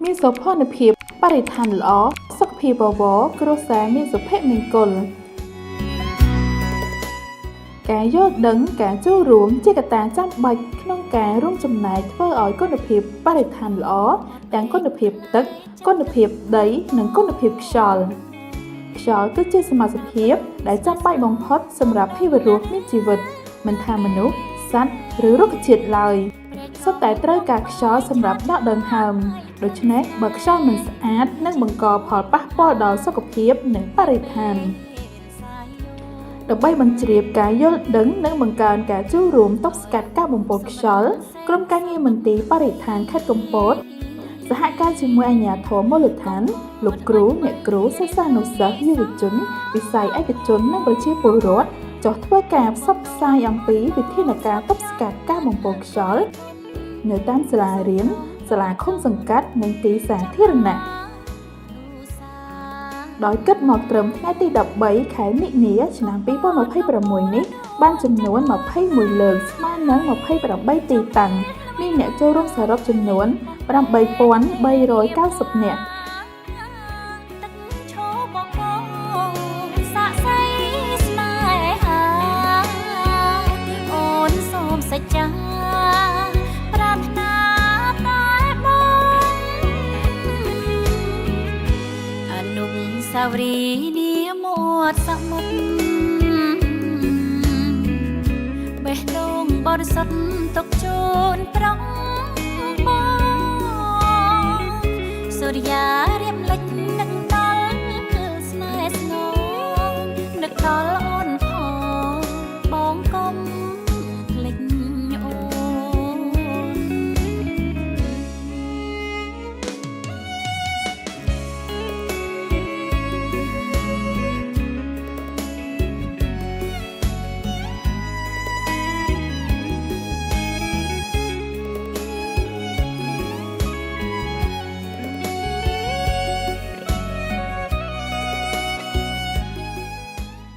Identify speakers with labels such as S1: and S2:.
S1: មានសោភ័ណភាពបរិស្ថានល្អសុខភាពបវរគ្រួសារមានសុភមង្គលការយល់ដឹងការចូលរួមជាកត្តាចាំបាច់ក្នុងការរួមចំណែកធ្វើឲ្យគុណភាពបរិស្ថានល្អទាំងគុណភាពទឹកគុណភាពដីនិងគុណភាពខ្យល់គឺជាសមាសភាពដែលចាំបាច់បំផុតសម្រាប់ជីវរស់មានជីវិតមិនថាមនុស្សសត្វឬរុក្ខជាតិឡើយសុទ្ធតែត្រូវការខ្យល់សម្រាប់ដកដង្ហើមដូច្នេះបើខ្យល់មិនស្អាតនឹងបង្កផលប៉ះពាល់ដល់សុខភាពនិងបរិស្ថានដើម្បីបញ្ជ្រាបការយល់ដឹងនិងបង្កើនការចូលរួមទប់ស្កាត់ការបំពុលខ្យល់ក្រុមការងារបរិស្ថានខេត្តកំពតសហការជាមួយអាជ្ញាធរមូលដ្ឋានលោកគ្រូអ្នកគ្រូសិស្សានុសិស្សយុវជនវិស័យឯកជននិងប្រជាពលរដ្ឋចុះធ្វើការផ្សព្វផ្សាយអំពីវិធានការទប់ស្កាត់ការបំពុលខ្យល់នៅតាមសាលារៀនសាលាឃុំសង្កាត់និងទីសាធារណៈដោយគិតមកត្រឹមថ្ងៃទី13ខែមិនិនាឆ្នាំ2026នេះបានចំនួន21លើកស្មើនឹង28ទីតាំងមានអ្នកចូលរួមសរុបចំនួន8390នាក់
S2: សាវរីនាមាត់សមុទ្របេះដូងបរិសុទ្ធទុកជូនត្រង់បងសូរិយា